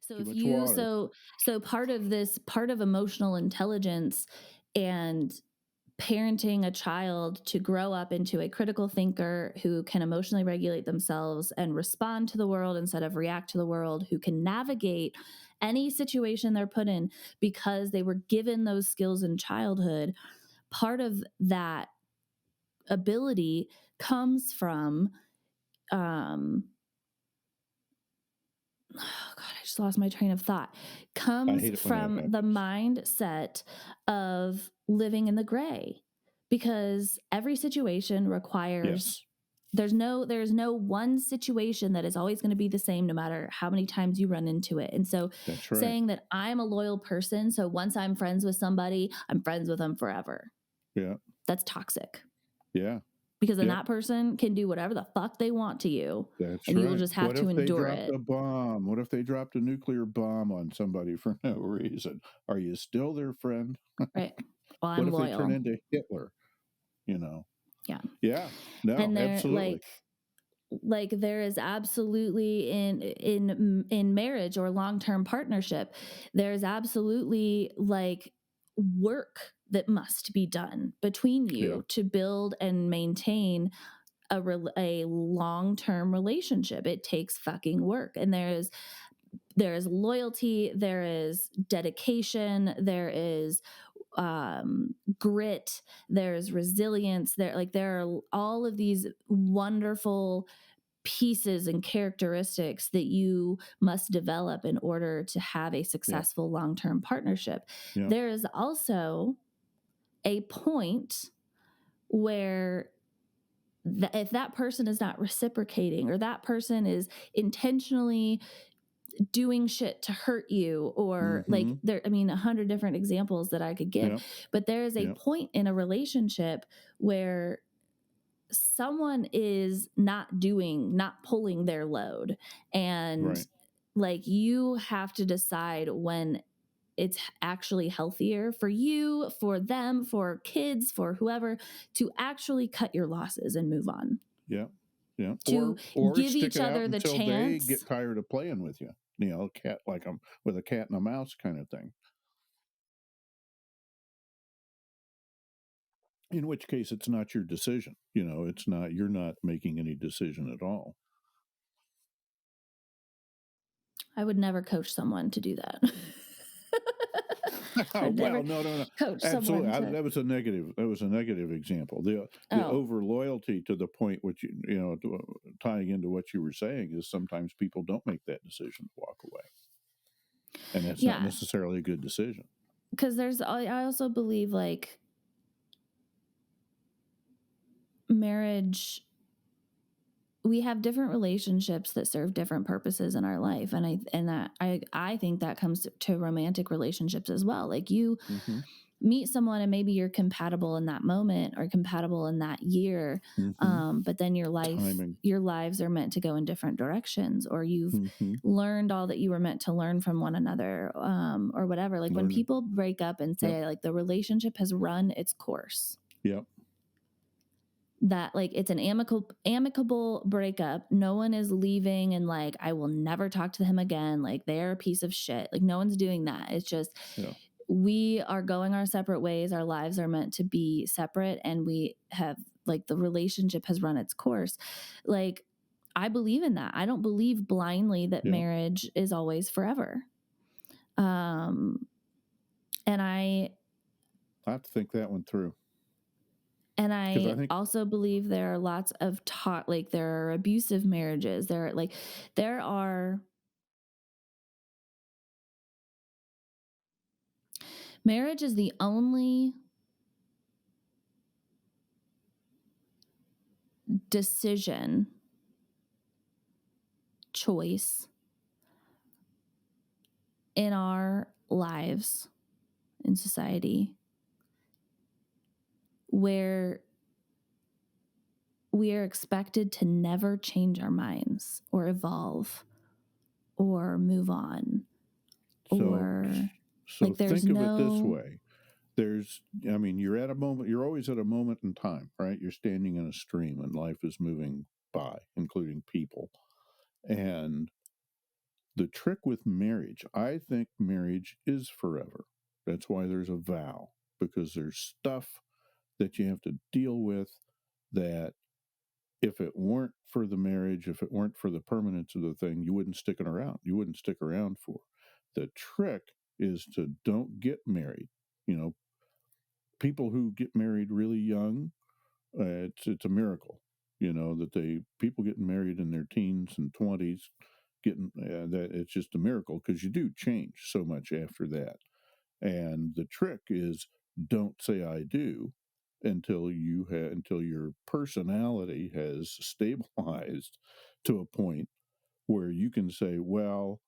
So Too if much you water. so part of emotional intelligence and parenting a child to grow up into a critical thinker who can emotionally regulate themselves and respond to the world instead of react to the world, who can navigate any situation they're put in because they were given those skills in childhood. Part of that ability comes from oh God, I just lost my train of thought. I Comes hate it when that from the happens. mindset of living in the gray, because every situation requires, Yes, there's no one situation that is always going to be the same no matter how many times you run into it. And so that's right. saying that I'm a loyal person, so once I'm friends with somebody, I'm friends with them forever, Yeah, that's toxic, yeah, because then yep. that person can do whatever the fuck they want to you That's and you will right. just have What to if they endure dropped it. a bomb? What if they dropped a nuclear bomb on somebody for no reason? Are you still their friend? Right. Well, What I'm if they turn loyal. into Hitler? You know? Yeah. Yeah. No, And they're absolutely. like there is absolutely in marriage or long-term partnership, there's absolutely like work that must be done between Yeah. you to build and maintain a long-term relationship. It takes fucking work, and there is loyalty, there is dedication, there is grit, there's resilience, there are all of these wonderful pieces and characteristics that you must develop in order to have a Yeah. successful long-term partnership. Yeah. There is also a point where if that person is not reciprocating, or that person is intentionally doing shit to hurt you, or like Mm-hmm. there, I mean, 100 different examples that I could give, Yeah. but there is a Yeah. point in a relationship where someone is not pulling their load, and Right. like you have to decide when it's actually healthier for you, for them, for kids, for whoever, to actually cut your losses and move on, Yeah. Yeah. to Or give stick each it out other the until they get chance. tired of playing with you. You know, cat like with a cat and a mouse kind of thing. In which case it's not your decision. You know, it's not you're not making any decision at all. I would never coach someone to do that. I would Well, never no, no, no, coach absolutely. someone to, That was a negative. That was a negative example. The oh, over loyalty to the point, which tying into what you were saying, is sometimes people don't make that decision to walk away, and that's not yeah, necessarily a good decision. because I also believe like marriage, we have different relationships that serve different purposes in our life, and I think that comes to romantic relationships as well. Like you Mm-hmm. meet someone and maybe you're compatible in that moment or compatible in that year, Mm-hmm. but then Timing. your lives are meant to go in different directions, or you've Mm-hmm. learned all that you were meant to learn from one another, or whatever. Like when Learning. people break up and Yep. say like the relationship has run its course, Yep. that like it's an amicable breakup, no one is leaving and like I will never talk to him again, like they're a piece of shit, like no one's doing that. It's just Yeah. we are going our separate ways, our lives are meant to be separate, and we have like the relationship has run its course. Like I believe in that. I don't believe blindly that Yeah. marriage is always forever. um and I I have to think that one through And because I I think also believe there are lots of like there are abusive marriages. There are marriage is the only decision, choice in our lives in society where we are expected to never change our minds or evolve or move on, so. or So like there's think of it this no, way: I mean, you're at a moment. You're always at a moment in time, right? You're standing in a stream, and life is moving by, including people, and The trick with marriage, I think marriage is forever. That's why there's a vow, because there's stuff that you have to deal with that if it weren't for the marriage, if it weren't for the permanence of the thing, you wouldn't stick it around. You wouldn't stick around for. The trick is to don't get married. You know, people who get married really young, it's a miracle. You know that people getting married in their teens and 20s, getting that it's just a miracle because you do change so much after that. And the trick is don't say I do until until your personality has stabilized to a point where you can say, well,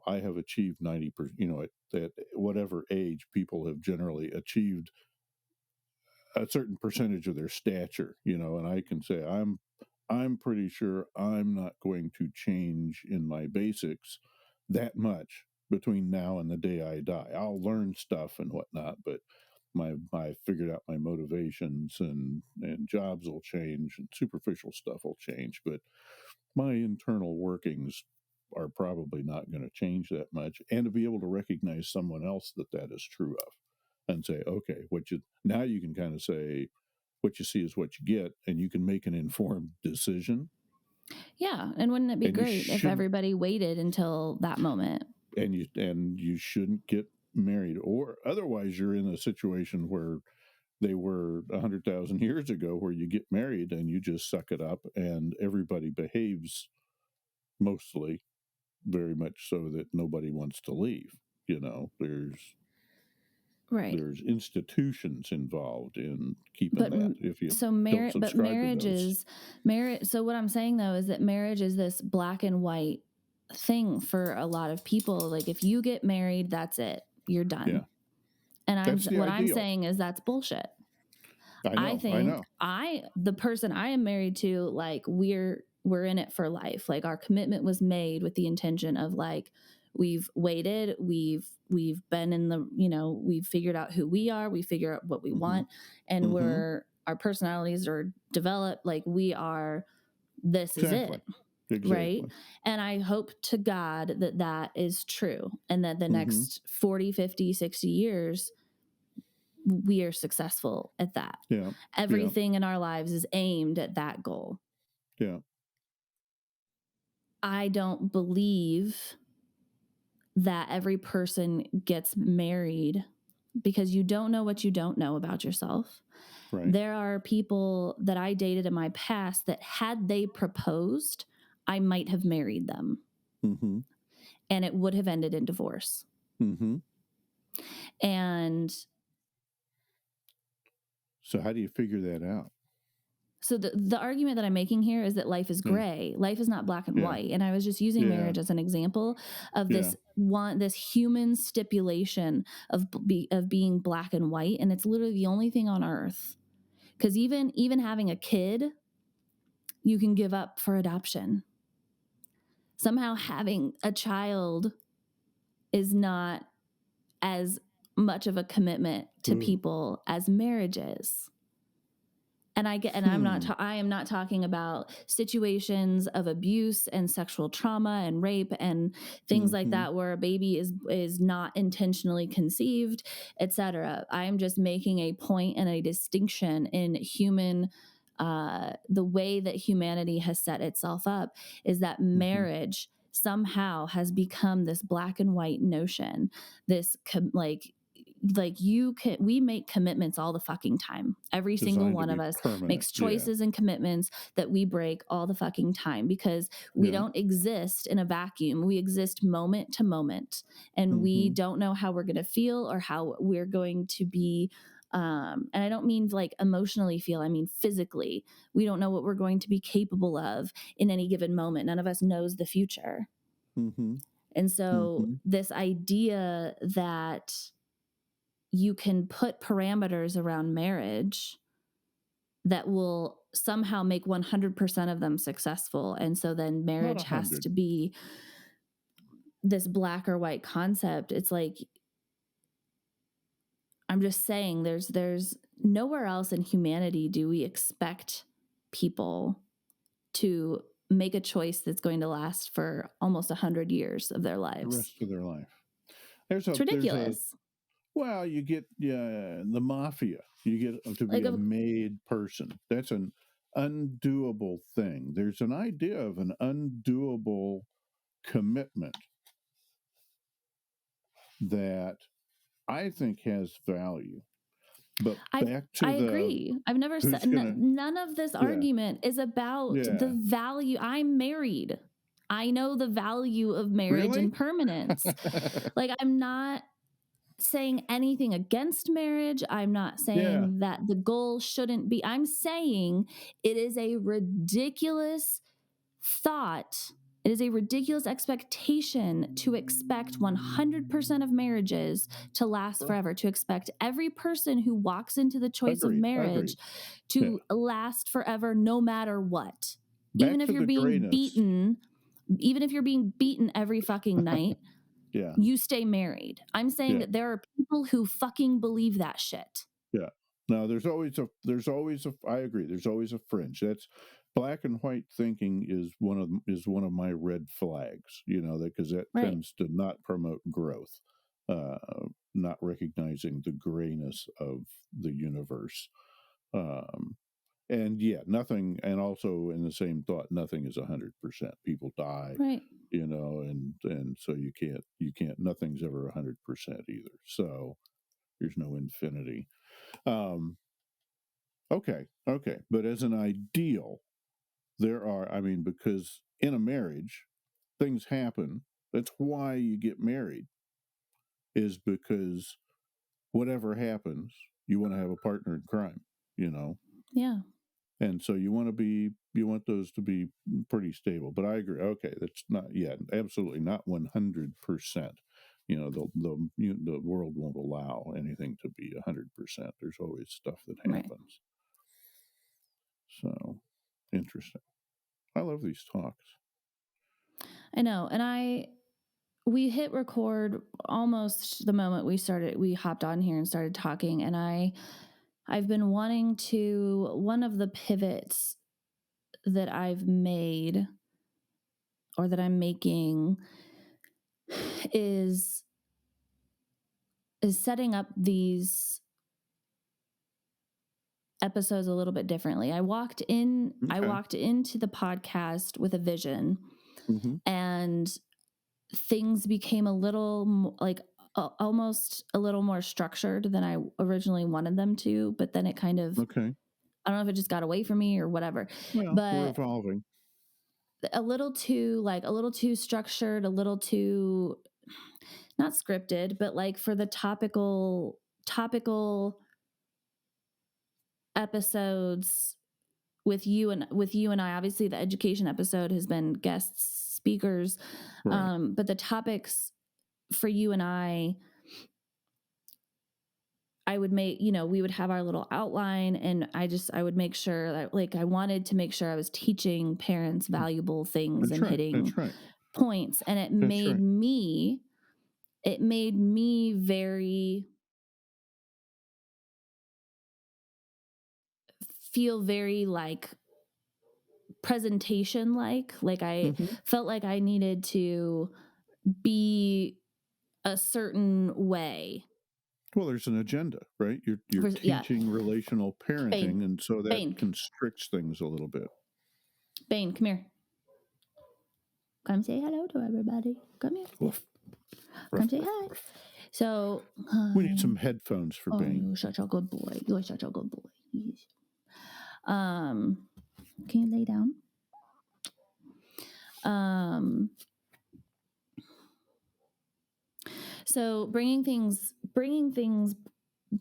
I have achieved 90%, at whatever age people have generally achieved a certain percentage of their stature, and I can say I'm pretty sure I'm not going to change in my basics that much between now and the day I die. I'll learn stuff and whatnot, but I figured out my motivations, and jobs will change and superficial stuff will change, but my internal workings are probably not going to change that much. And to be able to recognize someone else that is true of, and say, okay, now you can kind of say what you see is what you get, and you can make an informed decision. Yeah, and wouldn't it be And you great if shouldn't, everybody waited until that moment? and you shouldn't get married, or otherwise you're in a situation where they were 100,000 years ago, where you get married and you just suck it up, and everybody behaves mostly very much so that nobody wants to leave. Right. There's institutions involved in keeping But that. If you so don't subscribe to marriage those, is marriage. So what I'm saying though is that marriage is this black and white thing for a lot of people. Like if you get married, that's it. You're yeah, done. And that's the what I'm ideal. saying is that's bullshit. I I know, I think know. the person I am married to, like we're in it for life. Like our commitment was made with the intention of like we've waited, we've been in the, we've figured out who we are, we figure out what we Mm-hmm. want, and Mm-hmm. our personalities are developed, like this is Exactly. it. Right. Exactly. And I hope to God that that is true, and that the Mm-hmm. next 40, 50, 60 years we are successful at that. Yeah. Yeah. Everything in our lives is aimed at that goal. Yeah. I don't believe that every person gets married because you don't know what you don't know about yourself. Right. There are people that I dated in my past that had they proposed, I might have married them, Mm-hmm. and it would have ended in divorce. Mm-hmm. And So how do you figure that out? so the argument that I'm making here is that life is Yeah. gray. Life is not black and Yeah. white. And I was just using Yeah. marriage as an example of Yeah. this human stipulation of being black and white, and it's literally the only thing on earth. Because even having a kid, you can give up for adoption. Somehow having a child is not as much of a commitment to Ooh. people as marriage is. And I am not talking about situations of abuse and sexual trauma and rape and things like Mm-hmm. that where a baby is not intentionally conceived, etc. I am just making a point and a distinction in the way that humanity has set itself up is that Mm-hmm. marriage somehow has become this black and white notion, this we make commitments all the fucking time. Every single Designed to one of be us permanent. makes Yeah. choices and commitments that we break all the fucking time because we Yeah. don't exist in a vacuum. We exist moment to moment, and we Mm-hmm. don't know how we're going to feel or how we're going to be. And I don't mean like emotionally feel, I mean physically. We don't know what we're going to be capable of in any given moment. None of us knows the future. Mm-hmm. And so Mm-hmm. this idea that you can put parameters around marriage that will somehow make 100% of them successful. And so then Not marriage has 100. to be this black or white concept. It's like, I'm just saying there's nowhere else in humanity do we expect people to make a choice that's going to last for almost 100 years of their the lives. rest of their life. It's ridiculous. Well, you get the mafia. You get to be Like, a made person. That's an undoable thing. There's an idea of an undoable commitment that I think has value. But back to I the agree. I've never who's said gonna none of this yeah, argument is about the yeah. value. I'm married. I know the value of marriage Really? and permanence. Like, I'm not saying anything against marriage. I'm not Yeah. saying that the goal shouldn't be. I'm saying it is a ridiculous thought. It is a ridiculous expectation to expect 100% of marriages to last Sure. forever, to expect every person who walks into the choice of Agreed. marriage Agreed. Yeah. to last forever no matter what. Even Back if to you're the being grayness. beaten, even if you're being beaten every fucking night, Yeah. you stay married. I'm saying Yeah. that there are people who fucking believe that shit. Yeah. Now there's always a I agree, there's always a fringe. That's black and white thinking is one of my red flags, because that Right. tends to not promote growth, uh, not recognizing the grayness of the universe. Um, and yeah, nothing, and also in the same thought, nothing is 100%. People die, Right. and so you can't, nothing's ever 100% either. So there's no infinity. Um, okay, but as an ideal, because in a marriage, things happen. That's why you get married, is because whatever happens, you want to have a partner in crime, Yeah. and so you want those to be pretty stable. But I agree. Okay, that's not absolutely not 100%. The world won't allow anything to be 100%. There's always stuff that Right. happens. So interesting. I love these talks. I know. And we hit record almost the moment we hopped on here and started talking. And I've been wanting to, one of the pivots that I've made or that I'm making is setting up these episodes a little bit differently. I walked into the podcast with a vision, Mm-hmm. and things became a little almost a little more structured than I originally wanted them to, but then it kind of, Okay. I don't know if it just got away from me or whatever, Well, we're but evolving. a little too structured, a little too not scripted, but like for the topical episodes with you and I. Obviously the education episode has been guest speakers, Right. but the topics for you and I would make, we would have our little outline, and I would make sure that, I wanted to make sure I was teaching parents valuable things That's and right. hitting That's right. points. And it That's made right. me very feel very presentation, like I Mm-hmm. felt like I needed to be a certain way. Well, there's an agenda, right? You're Yeah. teaching relational Bane, parenting, and so that Bane, constricts things a little bit. Bane, come here. Come say hello to everybody. Come here. Woof. Come say hi. So We need some headphones for Bane. you're such a good boy. You're such a good boy. Can you lay down? So bringing things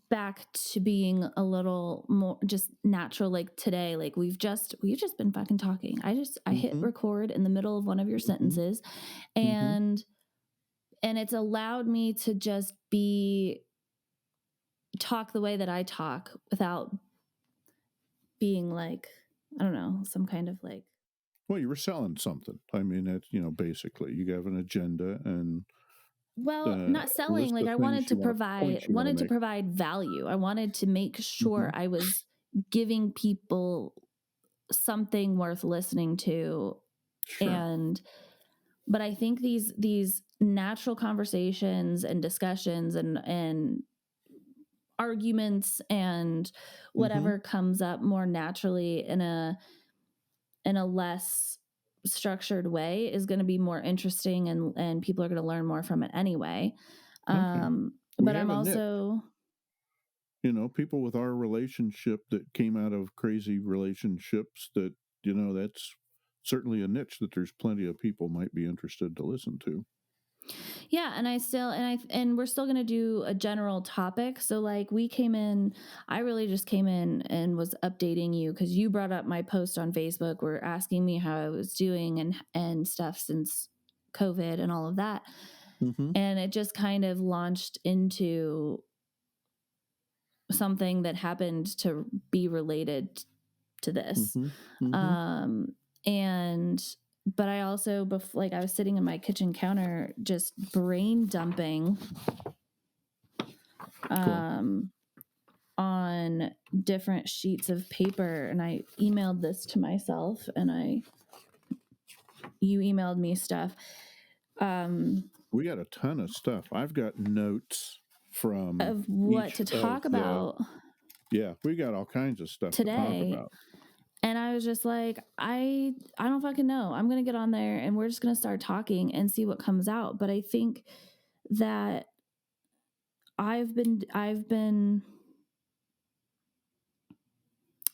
back to being a little more just natural, like today, like we've just been fucking talking. I hit Mm-hmm. record in the middle of one of your sentences, Mm-hmm. and it's allowed me to just talk the way that I talk without being like, I don't know, some kind of like. Well, you were selling something. I mean, that's, basically you have an agenda and Well, not selling, list like of I things you want to, points you want to make. provide value. I wanted to make sure Mm-hmm. I was giving people something worth listening to Sure. And but I think these natural conversations and discussions and arguments and Mhm. whatever comes up more naturally in a less structured way is going to be more interesting, and people are going to learn more from it anyway. Okay. We But have I'm a niche. also People with our relationship that came out of crazy relationships that, that's certainly a niche that there's plenty of people might be interested to listen to. yeah, and we're still going to do a general topic. So like we came in, I really just came in and was updating you cuz you brought up my post on Facebook, were asking me how I was doing and stuff since COVID and all of that. Mhm. And it just kind of launched into something that happened to be related to this. Mhm. Mhm. Um, and but I also like I was sitting in my kitchen counter just brain dumping Cool. um on different sheets of paper, and I emailed this to myself, and you emailed me stuff. Um We got a ton of stuff. I've got notes from of what each to of talk the about yeah, we got all kinds of stuff to talk today. about. And I was just like, I don't fucking know. I'm going to get on there and we're just going to start talking and see what comes out. But I think that I've been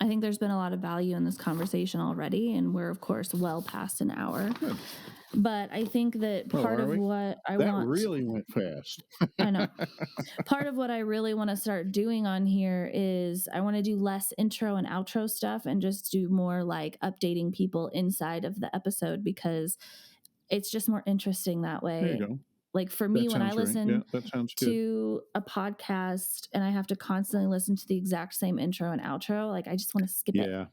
I think there's been a lot of value in this conversation already, and we're of course well past an hour. Good. But I think that Oh, part are of we? what I That want, really went fast. I know, part of what I really want to start doing on here is I want to do less intro and outro stuff and just do more like updating people inside of the episode, because it's just more interesting that There you way. go. Like for me, That when I sounds right. Yeah, listen that sounds good. to a podcast and I have to constantly listen to the exact same intro and outro, like I just want to skip it. Yeah.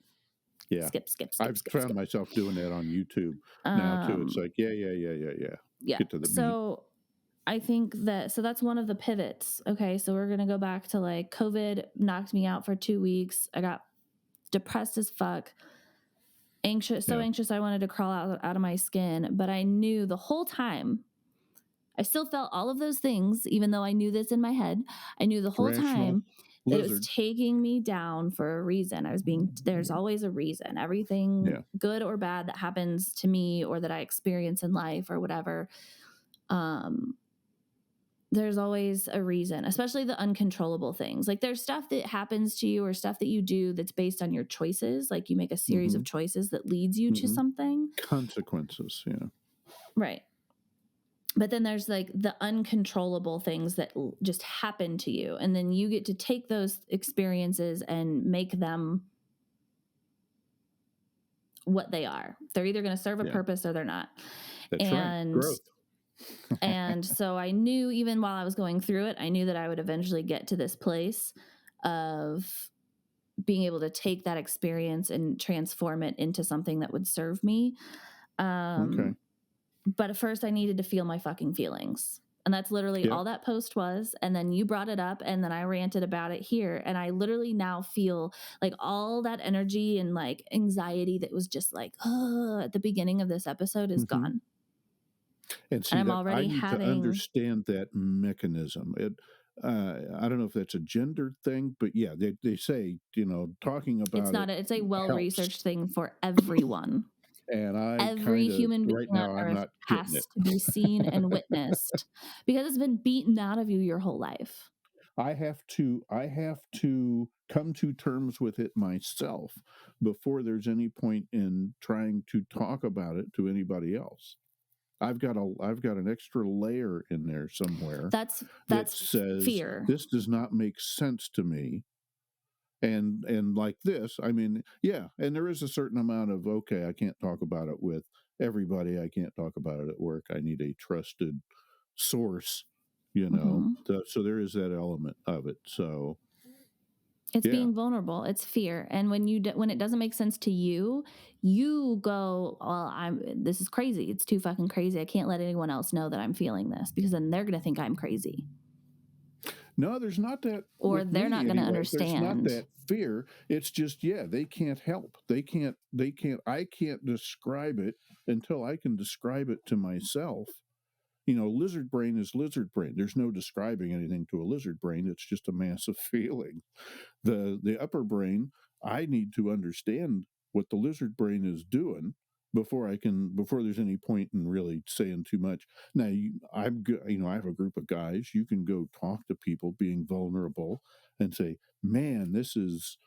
Yeah. Skip, skip, skip, I've skip, found skip. myself doing that on YouTube now too. It's Um, like, yeah, yeah, yeah, yeah, yeah. yeah. Get to the meat. So I think so that's one of the pivots. Okay. So we're going to go back to like COVID knocked me out for 2 weeks. I got depressed as fuck, anxious, so Yeah. anxious. I wanted to crawl out of my skin, but I knew the whole time, I still felt all of those things, even though I knew this in my head. I knew the whole Rational time that it was lizard. taking me down for a reason. There's always a reason. Everything Yeah. good or bad that happens to me or that I experience in life or whatever, um, there's always a reason, especially the uncontrollable things. Like there's stuff that happens to you or stuff that you do that's based on your choices. Like you make a series Mm-hmm. of choices that leads you to Mm-hmm. something. Consequences. Yeah. Right. But then there's like the uncontrollable things that just happen to you. And then you get to take those experiences and make them what they are. They're either going to serve a Yeah. purpose or they're not. That's right. And Growth. and so I knew, even while I was going through it, I knew that I would eventually get to this place of being able to take that experience and transform it into something that would serve me. Okay. But at first I needed to feel my fucking feelings. And that's literally Yep. all that post was. And then you brought it up and then I ranted about it here. And I literally now feel like all that energy and like anxiety that was just like, at the beginning of this episode is Mm-hmm. gone. And And see I'm that I already need to having, understand that mechanism. I don't know if that's a gender thing, but yeah, they say, talking it's about it not, it's a well helps. researched thing for everyone. And I Every kind of, human right being on now, I'm earth not getting it. has to be seen and witnessed because it's been beaten out of you your whole life. I have to come to terms with it myself before there's any point in trying to talk about it to anybody else. I've got an extra layer in there somewhere That's that that's says fear. this does not make sense to me. And like this, I mean, yeah, and there is a certain amount of, okay, I can't talk about it with everybody. I can't talk about it at work. I need a trusted source, Mm-hmm. so there is that element of it. So It's yeah. being vulnerable. It's fear. And when when it doesn't make sense to you, you go, "Well, this is crazy. It's too fucking crazy. I can't let anyone else know that I'm feeling this because then they're going to think I'm crazy." No, there's not that or with they're me not going to anyway. There's not understand. that fear. It's just, yeah, they can't help. I can't describe it until I can describe it to myself. Lizard brain is lizard brain. There's no describing anything to a lizard brain. It's just a mass of feeling. The upper brain, I need to understand what the lizard brain is doing before there's any point in really saying too much. Now, I have a group of guys. You can go talk to people being vulnerable and say, man, here's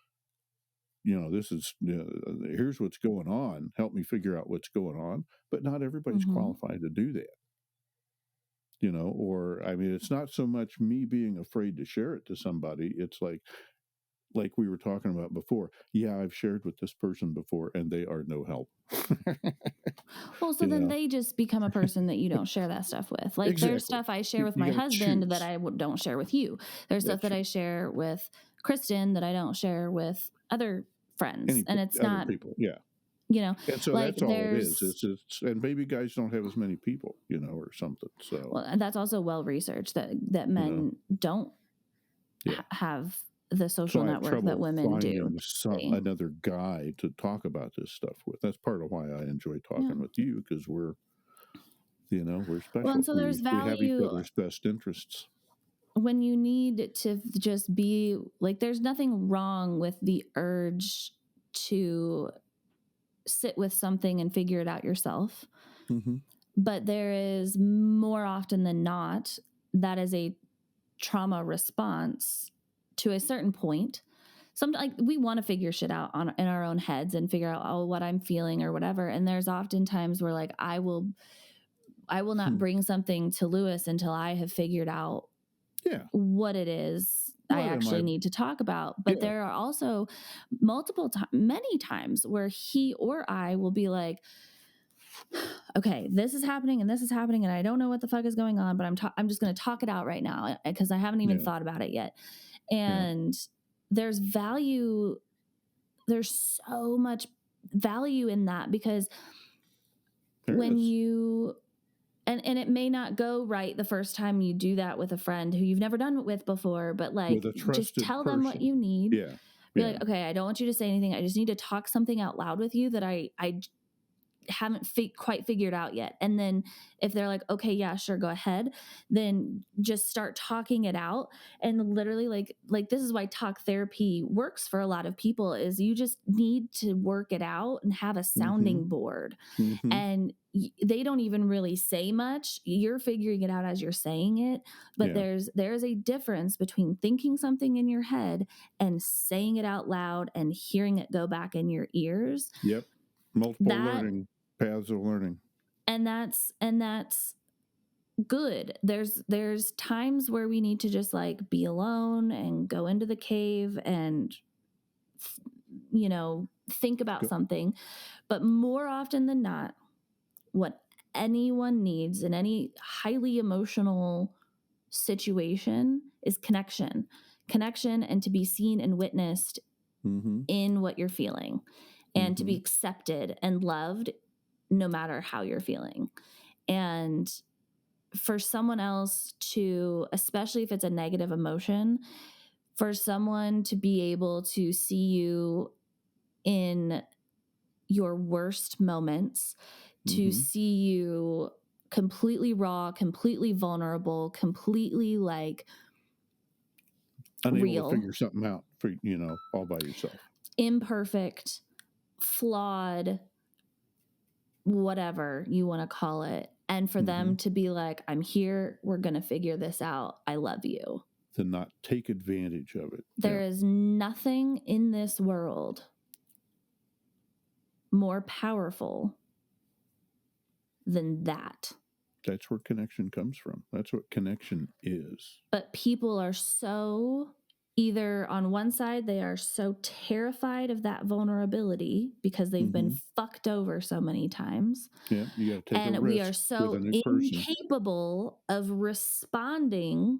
what's going on. Help me figure out what's going on. But not everybody's Mm-hmm. qualified to do that. Or I mean, it's not so much me being afraid to share it to somebody. It's like we were talking about before. Yeah, I've shared with this person before and they are no help. Well, so you then know they just become a person that you don't share that stuff with. Like there's exactly. stuff I share You, with you my got to husband that choose. I don't share with you. There's stuff That's that I share with Kristen that I don't share with other friends. any And it's other not, people. Yeah. you know, And so like that's all it is. there's, And maybe guys don't have as many people, or something. So, well, and that's also well researched that you know, men don't yeah. have the So social I have network that trouble women do. finding another guy to talk about this stuff with. That's part of why I enjoy Yeah. talking with you, because we're Well, and special. so there's We have each value other's best interests. when you need to just be like, there's nothing wrong with the urge to sit with something and figure it out yourself. Mm-hmm. But there is more often than not, that is a trauma response to a certain point. Sometimes like we want to figure shit out in our own heads and figure out what I'm feeling or whatever. And there's often times where like I will not bring something to Lewis until I have figured out Yeah. what it is I What am I? actually need to talk about. But Yeah. there are also many times where he or I will be like, okay, this is happening and this is happening and I don't know what the fuck is going on, but I'm just going to talk it out right now because I haven't even Yeah. thought about it yet. Yeah. And there's so much value in that, because There when is. you and it may not go right the first time you do that with a friend who you've never done it with before, but like With a just trusted tell them what person. you need. Yeah. Be Yeah. like, okay, I don't want you to say anything. I just need to talk something out loud with you that I haven't quite figured out yet. And then if they're like, okay, yeah, sure, go ahead, then just start talking it out. And literally like this is why talk therapy works for a lot of people, is you just need to work it out and have a Mm-hmm. sounding board. Mm-hmm. And they don't even really say much. You're figuring it out as you're saying it. But Yeah. there's a difference between thinking something in your head and saying it out loud and hearing it go back in your ears. Yep. Multiple That learning paths of learning. and that's good. There's times where we need to just like be alone and go into the cave and think about Go. something. But more often than not, what anyone needs in any highly emotional situation is connection, and to be seen and witnessed Mm-hmm. in what you're feeling, and to Mm-hmm. be accepted and loved no matter how you're feeling. And for someone else to, especially if it's a negative emotion, for someone to be able to see you in your worst moments, to Mm-hmm. see you completely raw, completely vulnerable, completely like Unable to real, figure something out for all by yourself. imperfect, flawed, whatever you want to call it. And for Mm-hmm. them to be like, I'm here, we're going to figure this out. I love you. To not take advantage of it. There Yeah. is nothing in this world more powerful than that. That's where connection comes from. That's what connection is. But people are so, either on one side, they are so terrified of that vulnerability because they've been fucked over so many times. Yeah, you got to take a And we are risk with so a new person. incapable of responding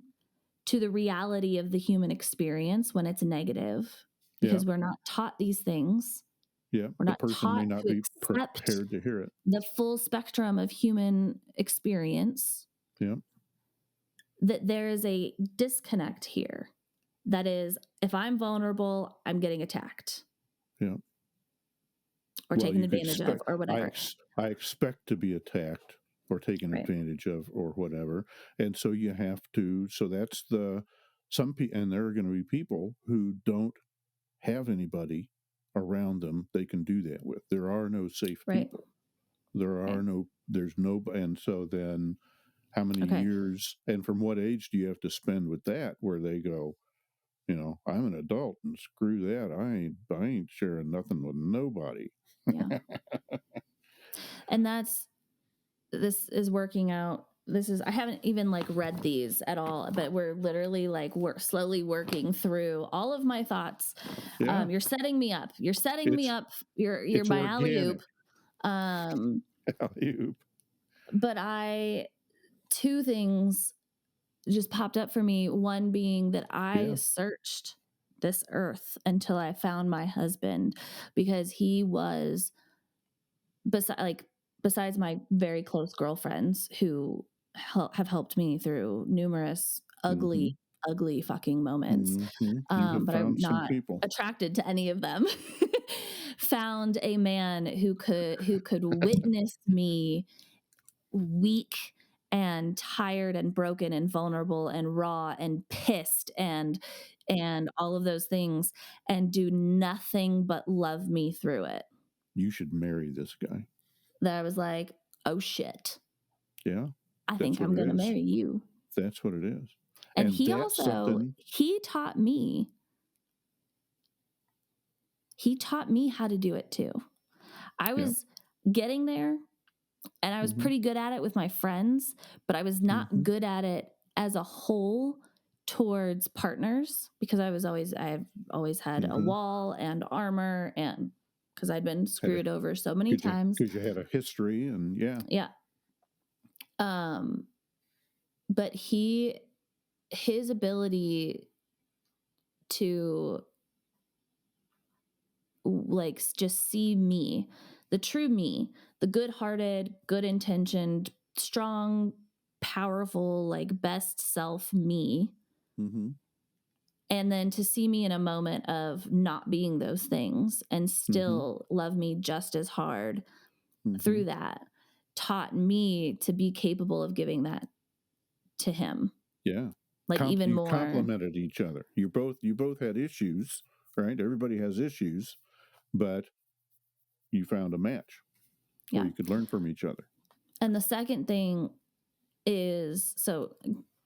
to the reality of the human experience when it's negative, Yeah, because we're not taught these things. yeah. We're The not person may taught not to be accept prepared to hear it. the full spectrum of human experience. Yeah. that there is a disconnect here. That is, if I'm vulnerable, I'm getting attacked Yeah. or Well, taken you could advantage of expect. or whatever. I expect to be attacked or taken Right. advantage of or whatever, and so you have to. So that's the some people, and there are going to be people who don't have anybody around them they can do that with. There are no safe Right. people. There Right. are no. There's no. And so then, how many Okay. years and from what age do you have to spend with that? Where they go, I'm an adult and screw that. I ain't sharing nothing with nobody. Yeah. And this is working out. I haven't even like read these at all, but we're literally like we're slowly working through all of my thoughts. Yeah, You're setting me up. You're setting me it's up. You're it's my alley organic. oop. Um, Alley-oop. but two things just popped up for me. One being that I Yeah. searched this earth until I found my husband because he was besides my very close girlfriends who have helped me through numerous Mm-hmm. ugly fucking moments. Mm-hmm. You have But I'm found some not people. attracted to any of them. Found a man who could witness me weak and tired and broken and vulnerable and raw and pissed and all of those things and do nothing but love me through it. You should marry this guy. That I was like, oh shit, Yeah, I that's think what I'm it going to is. marry you. That's what it is. And And that's something. he taught me how to do it too. I Yeah. was getting there and I was Mm-hmm. pretty good at it with my friends, but I was not Mm-hmm. good at it as a whole towards partners because I've always had a Mm-hmm. wall and armor and because I'd been Had a screwed over so many because you times. because you had a history and yeah. Yeah. Um, but his ability to like just see me, the true me, the good-hearted, good-intentioned, strong, powerful, like best self me, Mm-hmm. and then to see me in a moment of not being those things and Mm-hmm. still love me just as hard Mm-hmm. through that taught me to be capable of giving that to him, Yeah. like even You more. complemented each other. You both had issues, right? Everybody has issues, but you found a match where Yeah. you could learn from each other. And the second thing is, so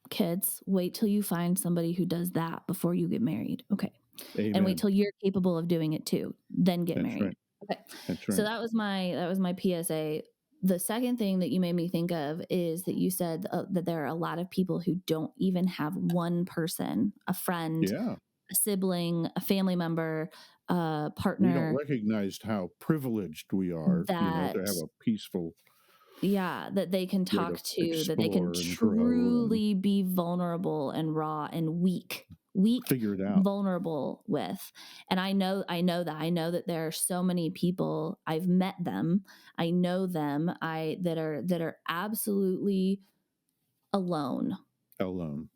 kids, wait till you find somebody who does that before you get married. Okay. And wait Amen. till you're capable of doing it too, then get That's married. right. Okay. That's So right. that was my PSA. The second thing that you made me think of is that you said that there are a lot of people who don't even have one person, a friend, Yeah. a sibling, a family member, a We don't partner recognize how privileged we are, to that have a peaceful that they can way to talk to, that they can explore and grow and truly be vulnerable and raw and weak, figure it out. vulnerable with. And I know that there are so many people, I've met them, I know them, that are absolutely alone Alone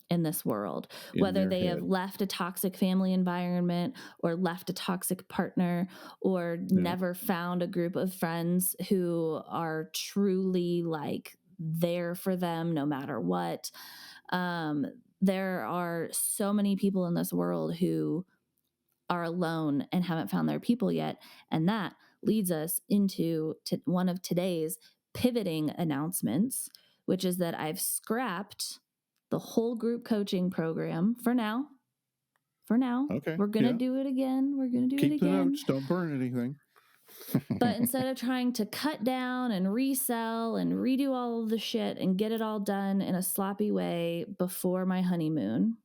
in this world, in whether their they have head. left a toxic family environment or left a toxic partner or Yeah. never found a group of friends who are truly like there for them no matter what. There are so many people in this world who are alone and haven't found their people yet. And that leads us into one of today's pivoting announcements, which is that I've scrapped the whole group coaching program for now. For now, Okay. we're going to Yeah. do it again. We're going to do it Keep the again. notes. Don't burn anything. But instead of trying to cut down and resell and redo all of the shit and get it all done in a sloppy way before my honeymoon,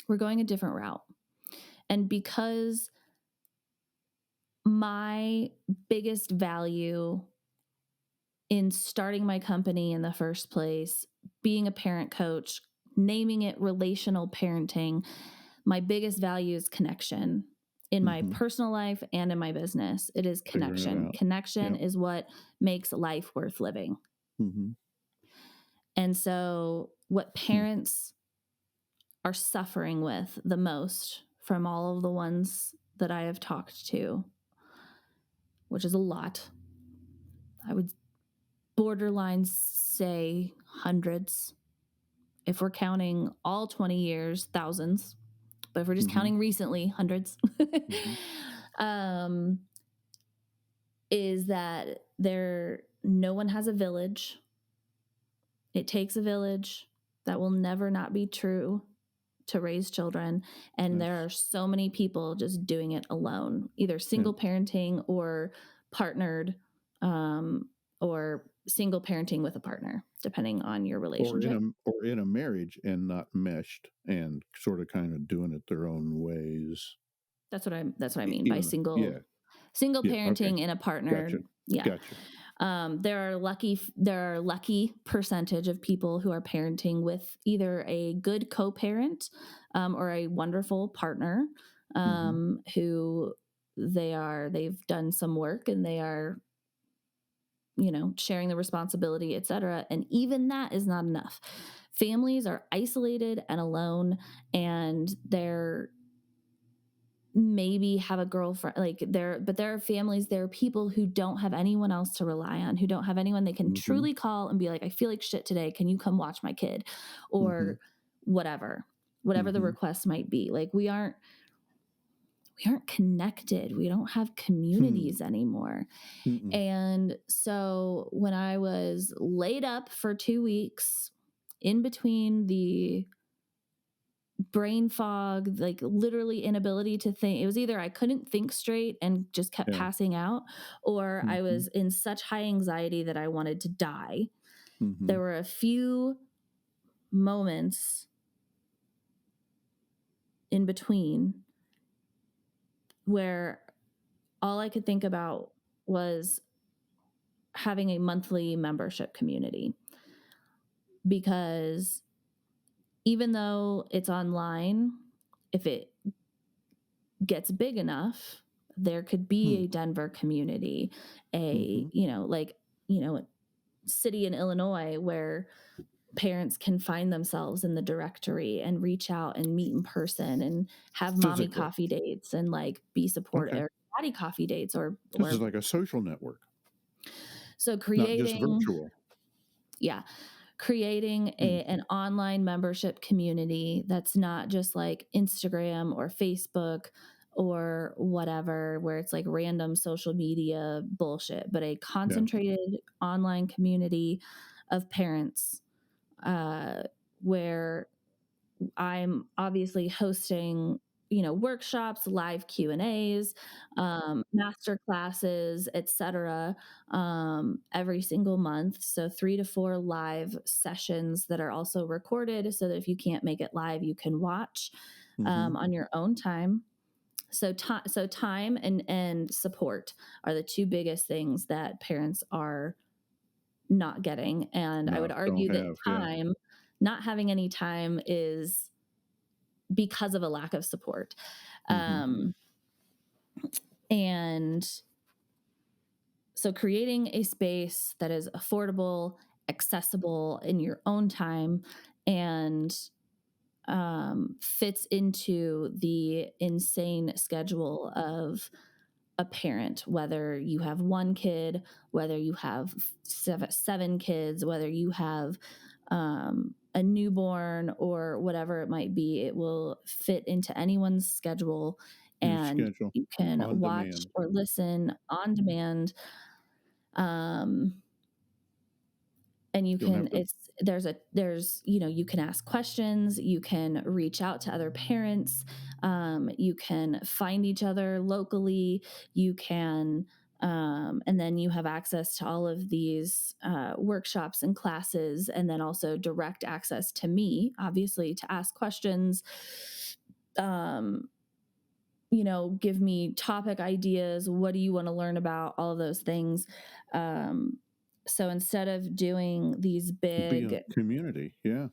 we're going a different route. And because my biggest value in starting my company in the first place, being a parent coach, naming it relational parenting, my biggest value is connection in my personal life and in my business. It is Figuring it connection. out. Connection Yep. is what makes life worth living. Mm-hmm. And so what parents are suffering with the most from all of the ones that I have talked to, which is a lot, I would borderline say hundreds. If we're counting all 20 years, thousands. But if we're just Mm-hmm. counting recently, hundreds. Mm-hmm. um, is that no one has a village. It takes a village. That will never not be true to raise children. And there are so many people just doing it alone, either single parenting or partnered, or single parenting with a partner, depending on your relationship. or in a marriage and not meshed and sort of kind of doing it their own ways. That's what I mean by Even single yeah, yeah, okay, parenting in a gotcha, partnered. Yeah. gotcha. There are lucky percentage of people who are parenting with either a good co-parent, or a wonderful partner, Mm-hmm. who they've done some work and they are, sharing the responsibility, etc. And even that is not enough. Families are isolated and alone, and they're maybe have a girlfriend, but there are families, there are people who don't have anyone else to rely on, who don't have anyone they can Mm-hmm. truly call and be like, I feel like shit today, can you come watch my kid? Mm-hmm. Or whatever the Mm-hmm. request might be. Like, we aren't connected, we don't have Hmm. communities anymore. Mm-mm. And so when I was laid up for 2 weeks, in between the brain fog, like literally inability to think. It was either I couldn't think straight and just kept Yeah. passing out, or I Mm-hmm. was in such high anxiety that I wanted to die. Mm-hmm. There were a few moments in between where all I could think about was having a monthly membership community, because even though it's online, if it gets big enough, there could be Hmm. a Denver community, Mm-hmm. city in Illinois where parents can find themselves in the directory and reach out and meet in person and have mommy Physically. coffee dates and like be supportive, Okay. or daddy coffee dates, This is or like a social network, so not just creating, virtual. yeah, creating Hmm. an online membership community that's not just like Instagram or Facebook or whatever, where it's like random social media bullshit, but a Yeah. concentrated online community of parents, where I'm obviously hosting, workshops, live Q&As, master classes, etc., every single month. So 3 to 4 live sessions that are also recorded, so that if you can't make it live, you can watch, Mm-hmm. on your own time. So time and support are the two biggest things that parents are not getting. And I would No, don't argue that have. Yeah. not having any time is because of a lack of support. Mm-hmm. Um, and so creating a space that is affordable, accessible in your own time, and fits into the insane schedule of a parent, whether you have one kid, whether you have seven kids, whether you have a newborn or whatever it might be. It will fit into anyone's schedule, Your and schedule you can on watch demand. or listen on demand. Um, and you You don't can have to. you can ask questions, you can reach out to other parents, you can find each other locally, you can and then you have access to all of these workshops and classes, and then also direct access to me, obviously, to ask questions, um, give me topic ideas, what do you want to learn about, all of those things. um, so instead of doing Be a community. Yeah. You know.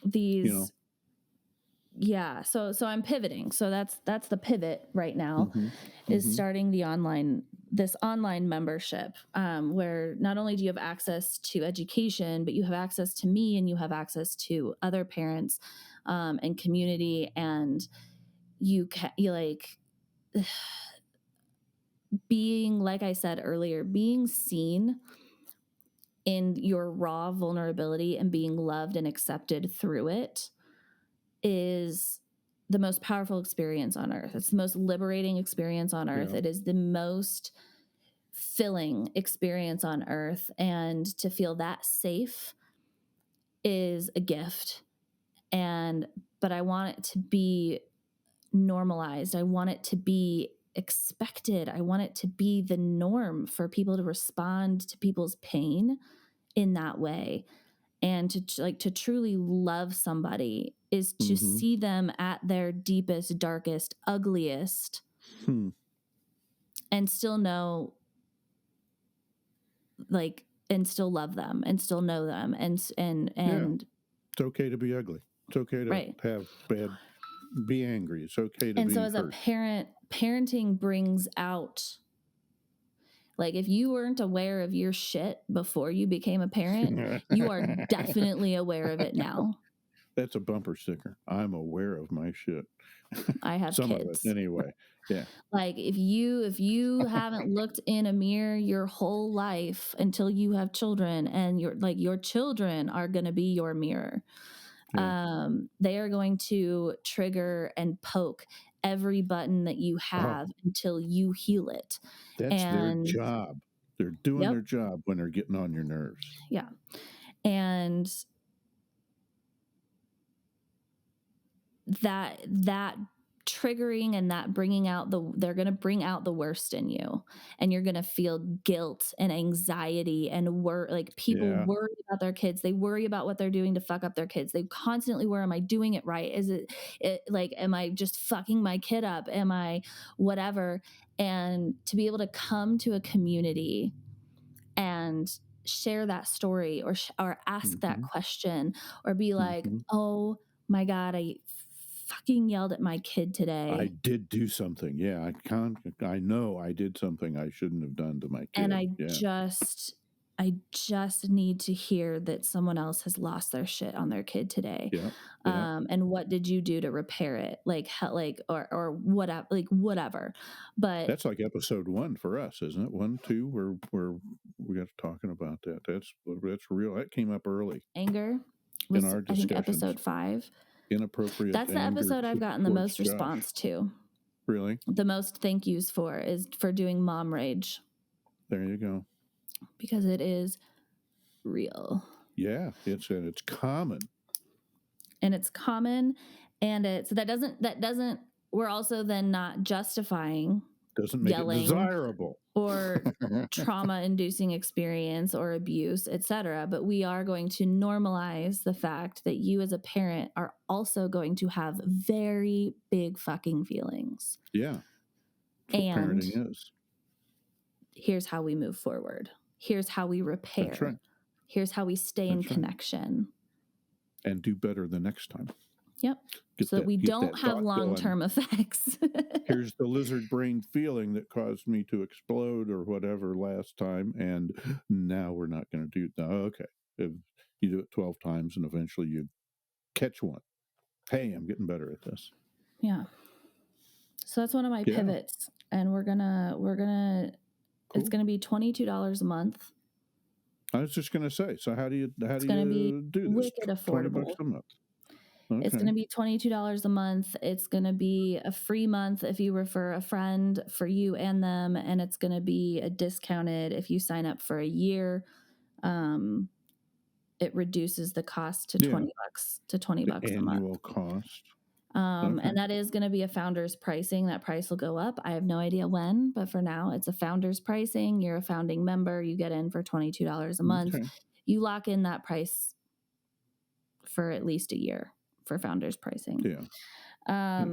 these yeah, so I'm pivoting. So that's the pivot right now, Mm-hmm. is Mm-hmm. starting the online this online membership where not only do you have access to education, but you have access to me and you have access to other parents and community, and you like being, like I said earlier, being seen in your raw vulnerability and being loved and accepted through it is the most powerful experience on earth. It's the most liberating experience on earth. Yeah. It is the most filling experience on earth. And to feel that safe is a gift. But I want it to be normalized. I want it to be expected. I want it to be the norm for people to respond to people's pain in that way. And to truly love somebody is to Mm-hmm. see them at their deepest, darkest, ugliest, and still know, like, and still love them and still know them. Yeah. It's okay to be ugly. It's okay to Right. be angry. It's okay to And so be as a hurt. parent, parenting brings out, like, if you weren't aware of your shit before you became a parent, you are definitely aware of it now. That's a bumper sticker. I'm aware of my shit. I have Some of it kids. anyway. Yeah. Like, if you haven't looked in a mirror your whole life until you have children, and your children are going to be your mirror. Yeah. They are going to trigger and poke every button that you Oh, have until you heal it. that's their And job. They're doing yep, their job when they're getting on your nerves. yeah. And that triggering and that bringing out they're going to bring out the worst in you, and you're going to feel guilt and anxiety and like, people Yeah. worry about their kids. They worry about what they're doing to fuck up their kids. They constantly worry, am I doing it right? Is it like, am I just fucking my kid up? Am I whatever? And to be able to come to a community and share that story, or ask that Mm-hmm. question, or be like, Mm-hmm. oh my God, I fucking yelled at my kid I today. did do something. Yeah. I know I did something I shouldn't have done to my And kid. Yeah. I just need to hear that someone else has lost their shit on their kid today. Yeah. Yeah. And what did you do to repair it? Or whatever, like, whatever. But That's like episode 1 for us, isn't it? 1, 2, where we got to talking about that. That's real. That came up early anger in was, our I think, discussions. episode 5. Inappropriate That's the anger episode I've gotten the towards most Josh. response to. Really? The most thank yous is for doing mom rage, There you go. because it is real. Yeah, it's common. And it's common, and that doesn't we're also then not justifying Doesn't make it yelling desirable. or trauma inducing experience or abuse, etc., but we are going to normalize the fact that you as a parent are also going to have very big fucking feelings. Yeah. That's what And parenting is. here's how we move forward. Here's how we repair. That's right. Here's how we stay in That's right. connection. And do better the next time. Yep. So that we don't have long-term effects. Here's the lizard brain feeling that caused me to explode or whatever last time, and now we're not going to do that. Okay. If you do it 12 times and eventually you catch one. Hey, I'm getting better at this. Yeah. So that's one of my pivots, and we're gonna cool. It's gonna be $22 a month. I was just gonna say. So how do you do this? Wicked affordable. $20 a month. Okay. It's gonna be $22 a month. It's gonna be a free month if you refer a friend, for you and them, and it's gonna be a discounted if you sign up for a year. It reduces the cost to $20 a month. Annual cost. And that is going to be a founder's pricing. That price will go up. I have no idea when, but for now it's a founder's pricing. You're a founding member. You get in for $22 a month. Okay. You lock in that price for at least a year for founder's pricing. Yeah.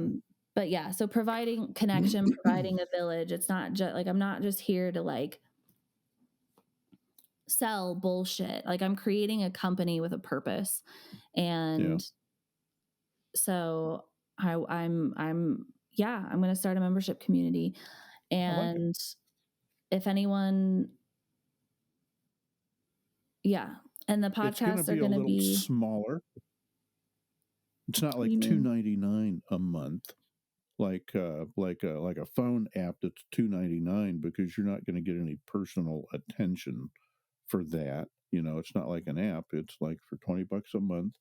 But yeah, so providing connection, providing a village. It's not just like, I'm not just here to like sell bullshit. Like, I'm creating a company with a purpose. And so I'm going to start a membership community, and if anyone, yeah. And the It's going to podcasts are be a going to little be, smaller. It's not what do like you mean? $2.99 a month, like a phone app that's $2.99, because you're not going to get any personal attention for that. It's not like an app. It's like for $20 a month,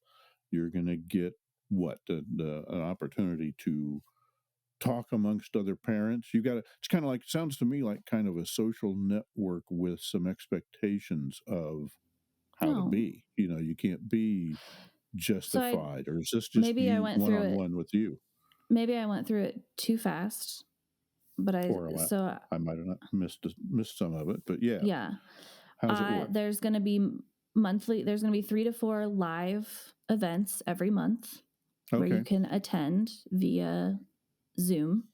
you're going to get what an opportunity to talk amongst other parents. It's kind of like, sounds to me like kind of a social network with some expectations of how to Oh, be. You can't be so justified. Or is this just maybe I you went one through on it. one with you? Maybe I went through it too fast, but Or I might have not missed some of it, but yeah. yeah. How's it work? There's going to be monthly, there's going to be 3 to 4 live events every month where you Okay. can attend via Zoom.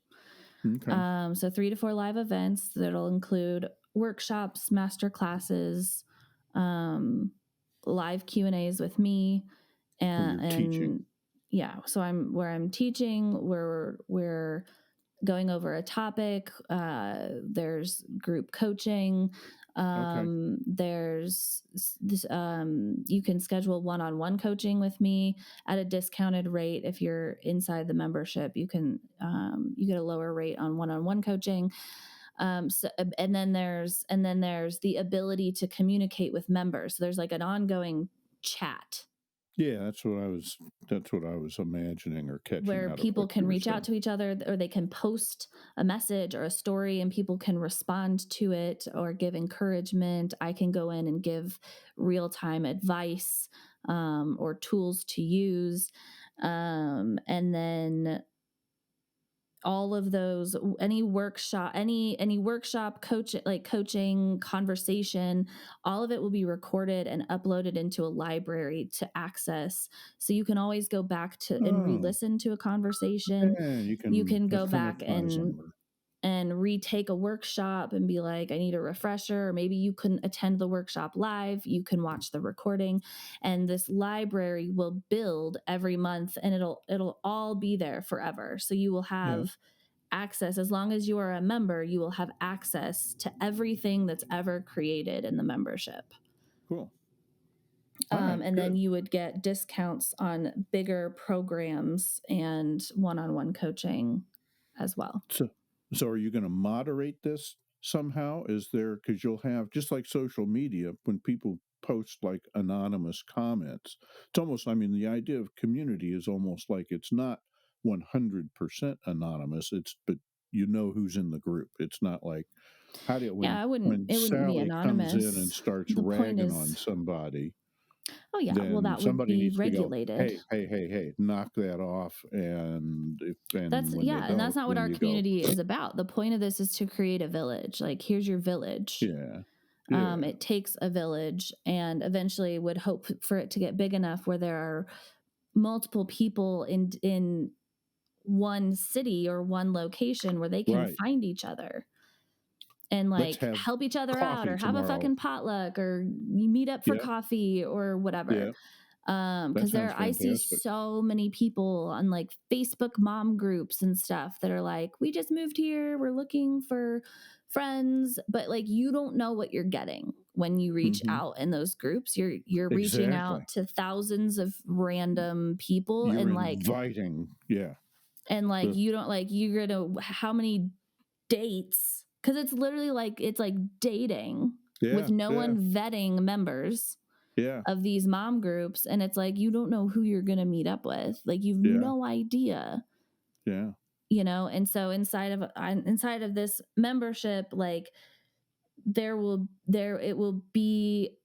Okay. So 3 to 4 live events that'll include workshops, master classes, um, live Q&As with me, Where you're teaching. and yeah. So I'm teaching, where we're going over a topic. There's group coaching. Okay. There's this. You can schedule one-on-one coaching with me at a discounted rate. If you're inside the membership, you get a lower rate on one-on-one coaching. And then there's the ability to communicate with members. So there's like an ongoing chat Yeah, that's what I was imagining or catching where out of people what you can were reach out saying. to each other, or they can post a message or a story and people can respond to it or give encouragement. I can go in and give real-time advice, or tools to use. And then all of those, any workshop coaching conversation, all of it will be recorded and uploaded into a library to access, so you can always go back to and Oh, re-listen to a conversation. yeah, you You can can go back epitomize them. and retake a workshop and be like, I need a refresher. Or maybe you couldn't attend the workshop live. You can watch the recording, and this library will build every month, and it'll all be there forever. So you will Yeah, have access. As long as you are a member, you will have access to everything that's ever created in the membership. cool. All right, And then good. you would get discounts on bigger programs and one-on-one coaching as well. So are you going to moderate this somehow? Is there, because you'll have, just like social media, when people post like anonymous comments, it's almost, I mean, the idea of community is almost like it's not 100% anonymous. But who's in the group. It's not like, how do you, Yeah, when it wouldn't be Sally comes in and anonymous. starts The point ragging on is, somebody, oh yeah, well, then that would somebody be needs to go, regulated. hey, hey, hey, hey, knock that off. And when they And that's don't, not what then our you go, community is about. The point of this is to create a village. Like, here's your village. yeah, yeah, It takes a village, and eventually would hope for it to get big enough where there are multiple people in one city or one location where they can right. find each other and Let's like have help each other out, coffee or have a tomorrow. fucking potluck, or you meet up for Yeah, coffee or whatever. yeah, that Because sounds I see fantastic. so many people on like Facebook mom groups and stuff that are like, we just moved here, we're looking for friends, but like, you don't know what you're getting when you reach Hmm. out in those groups. You're reaching Exactly. out to thousands of random people, You're inviting, yeah, and like the, you don't like you're gonna how many dates, because it's literally like it's like dating with yeah, no yeah, one vetting members yeah, of these mom groups, and it's like you don't know who you're going to meet up with, like you've yeah, no idea, yeah, and so inside of this membership, like there it will be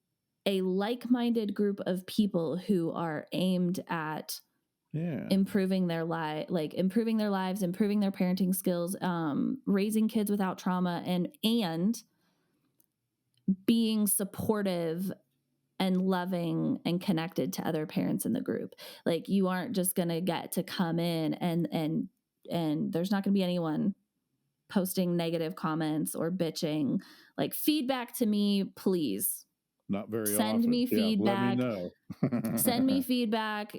a like-minded group of people who are aimed at yeah, improving their lives, improving their parenting skills, raising kids without trauma, and being supportive and loving and connected to other parents in the group. Like, you aren't just going to get to come in and there's not going to be anyone posting negative comments or bitching. Like, feedback to me, please. not very Send often. me Yeah, let me feedback. know. Send me feedback.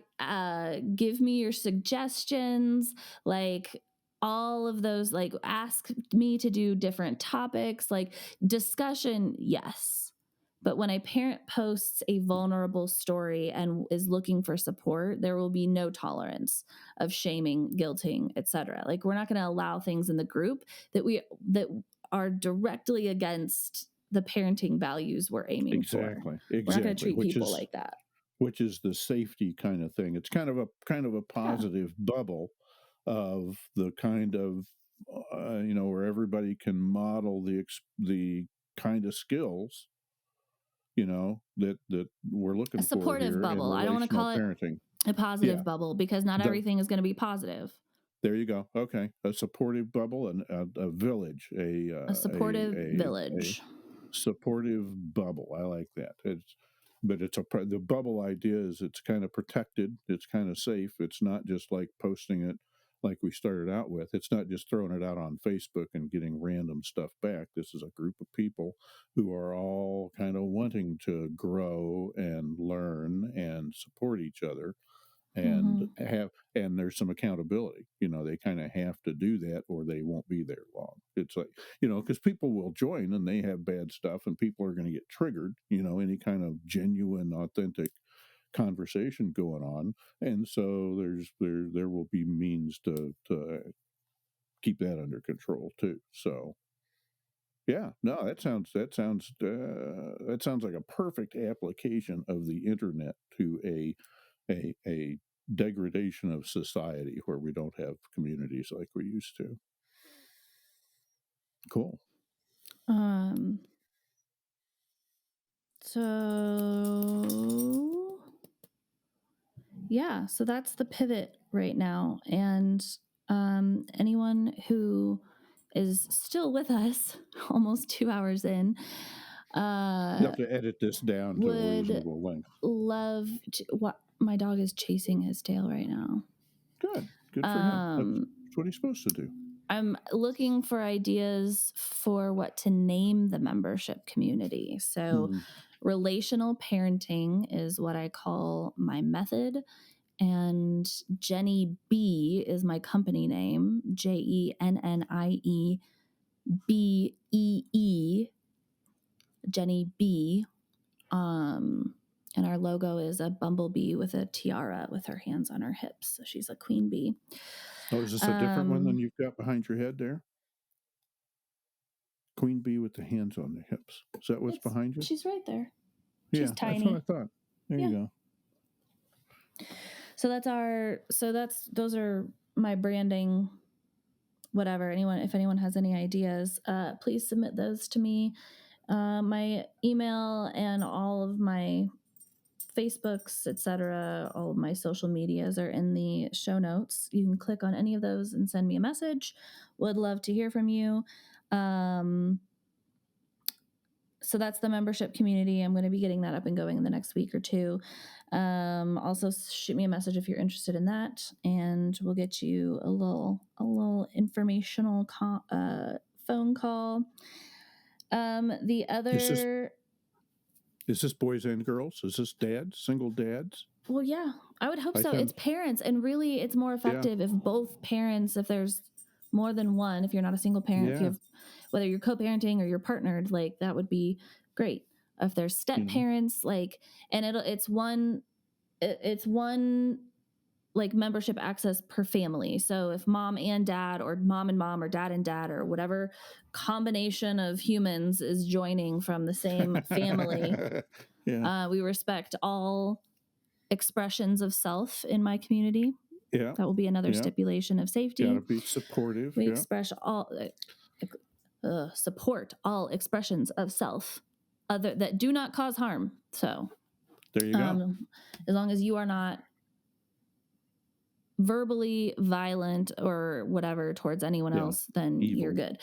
Give me your suggestions. Like, all of those, like, ask me to do different topics, like discussion, yes. But when a parent posts a vulnerable story and is looking for support, there will be no tolerance of shaming, guilting, etc. Like, we're not going to allow things in the group that are directly against the parenting values we're aiming for. Exactly, We're not going to exactly. treat people like that. Which is the safety kind of thing. It's kind of a Yeah. positive bubble of the kind of where everybody can model the kind of skills that we're A looking for supportive here in bubble. I don't want to relational call it parenting. a Yeah, positive bubble because not the everything is going to be positive. there you go. Okay, a supportive bubble and a village, A supportive a village. supportive bubble. I like that. But the bubble idea is it's kind of protected. It's kind of safe. It's not just like posting it like we started out with. It's not just throwing it out on Facebook and getting random stuff back. This is a group of people who are all kind of wanting to grow and learn and support each other and Mm-hmm. there's some accountability. They kind of have to do that or they won't be there long. It's like, because people will join and they have bad stuff and people are going to get triggered, any kind of genuine authentic conversation going on. And so there will be means to keep that under control too. So yeah, no, that sounds like a perfect application of the internet to a degradation of society where we don't have communities like we used to. Cool. Um, so yeah, so that's the pivot right now. And anyone who is still with us, almost 2 hours in, You uh, have to edit this down to a would reasonable length. love to, what my dog is chasing his tail right now. Good for him. That's what he's supposed to do. I'm looking for ideas for what to name the membership community. So, relational parenting is what I call my method. And Jenny B is my company name, JennieBee, Jenny B. And our logo is a bumblebee with a tiara with her hands on her hips. So she's a queen bee. Oh, is this a different one than you've got behind your head there? Queen bee with the hands on the hips. Is that what's behind you? She's right there. Yeah, She's tiny. that's what I thought. There you go. So those are my branding, whatever. If anyone has any ideas, please submit those to me. My email and all of my Facebooks, etc., all of my social medias are in the show notes. You can click on any of those and send me a message. Would love to hear from you. So that's the membership community. I'm going to be getting that up and going in the next week or two. Also shoot me a message if you're interested in that, and we'll get you a little informational phone call. The other is this boys and girls? Is this dads, single dads? Well, yeah, I would hope so. It's parents, and really, it's more effective if both parents, if there's more than one, if you're not a single parent, if you have, whether you're co-parenting or you're partnered, like that would be great. If there's step parents, like, and it's one like membership access per family. So if mom and dad, or mom and mom, or dad and dad, or whatever combination of humans is joining from the same family, we respect all expressions of self in my community. Yeah, that will be another stipulation of safety. Got to be supportive. We express all support all expressions of self other that do not cause harm. So there you go. As long as you are not verbally violent or whatever towards anyone else, then evil. You're good.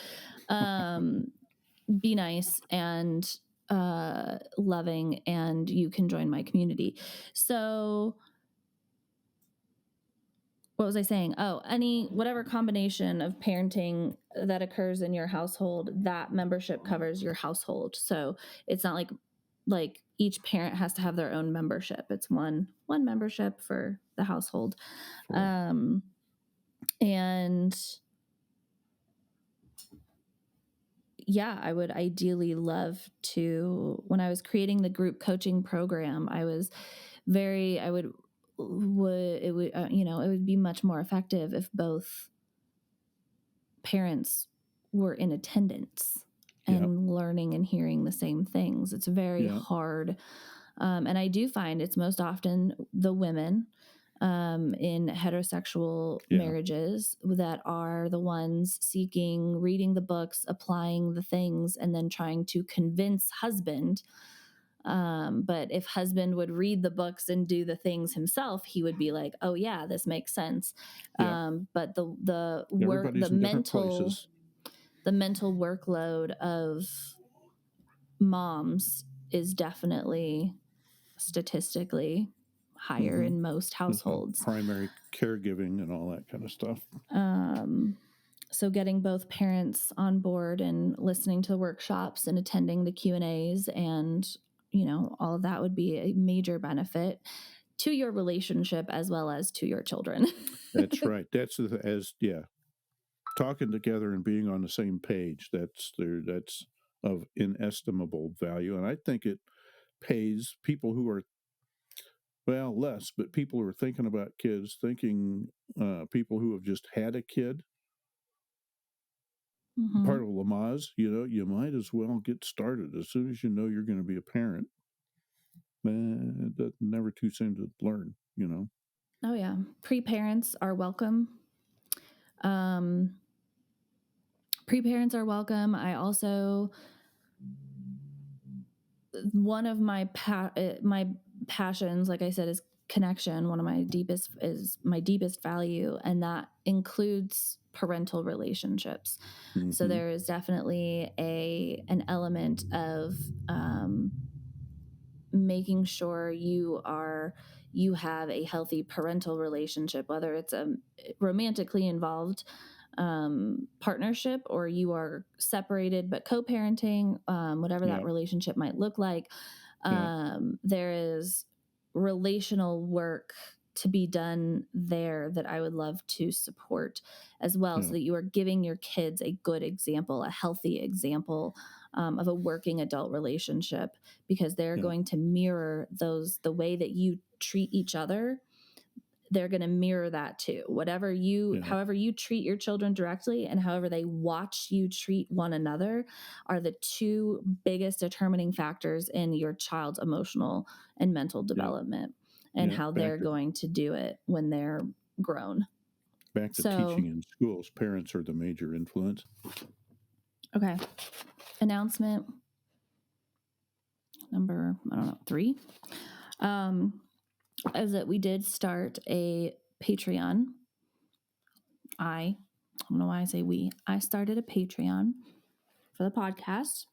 Be nice and loving, and you can join my community. So what was I saying? Oh, whatever combination of parenting that occurs in your household, that membership covers your household. So it's not like each parent has to have their own membership. It's one membership for the household. And yeah, I would ideally love to, when I was creating the group coaching program, I was very, I would, it would, it would be much more effective if both parents were in attendance Yeah. and learning and hearing the same things. It's very Yeah. hard. And I do find it's most often the women in heterosexual Yeah. marriages that are the ones seeking, reading the books, applying the things, and then trying to convince husband. But if husband would read the books and do the things himself, he would be like, "Oh yeah, this makes sense." Yeah. But the work, Everybody's in different places. the mental workload of moms is definitely statistically higher Mm-hmm. in most With the households. primary caregiving and all that kind of stuff. So getting both parents on board and listening to the workshops and attending the Q&As and, all of that would be a major benefit to your relationship as well as to your children. That's right. That's talking together and being on the same page. That's of inestimable value, and I think it pays people who are, well, less, but people who are thinking about kids, thinking people who have just had a kid. Mm-hmm. Part of Lamaze, you might as well get started as soon as you know you're going to be a parent. That's never too soon to learn. Oh, yeah. Pre-parents are welcome. Pre-parents are welcome. I also, one of my passions, like I said, is connection. One of my deepest value, and that includes parental relationships. So Mm-hmm. there is definitely an element of making sure you have a healthy parental relationship, whether it's a romantically involved partnership or you are separated but co-parenting, whatever that Yeah. relationship might look like. Yeah. There is relational work to be done there that I would love to support as well, Yeah. so that you are giving your kids a good example, a healthy example of a working adult relationship, because they're Yeah. going to mirror the way that you treat each other. They're going to mirror that too. Yeah. However you treat your children directly and however they watch you treat one another are the two biggest determining factors in your child's emotional and mental Yeah. development, and Yeah. how they're going to do it when they're grown. Back to So, teaching in schools. Parents are the major influence. okay. Announcement number, I don't know, 3. Is that we did start a Patreon. I don't know why I say we. I started a Patreon for the podcast.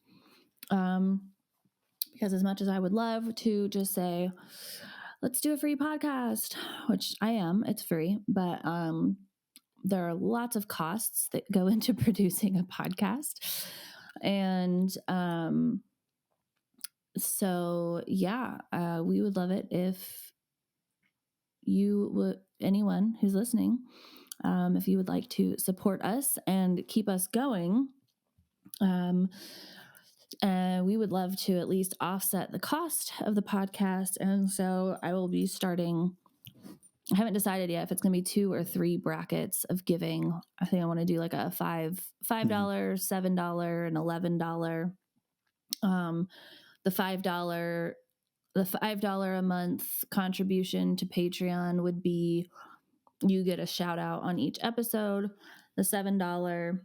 Because as much as I would love to just say, let's do a free podcast, which I am, it's free, but there are lots of costs that go into producing a podcast. And so, yeah, we would love it if anyone who's listening, if you would like to support us and keep us going, we would love to at least offset the cost of the podcast. And so I will be starting, I haven't decided yet if it's going to be 2 or 3 brackets of giving. I think I want to do like a $5, $7, and $11. The $5 a month contribution to Patreon would be, you get a shout out on each episode. The $7,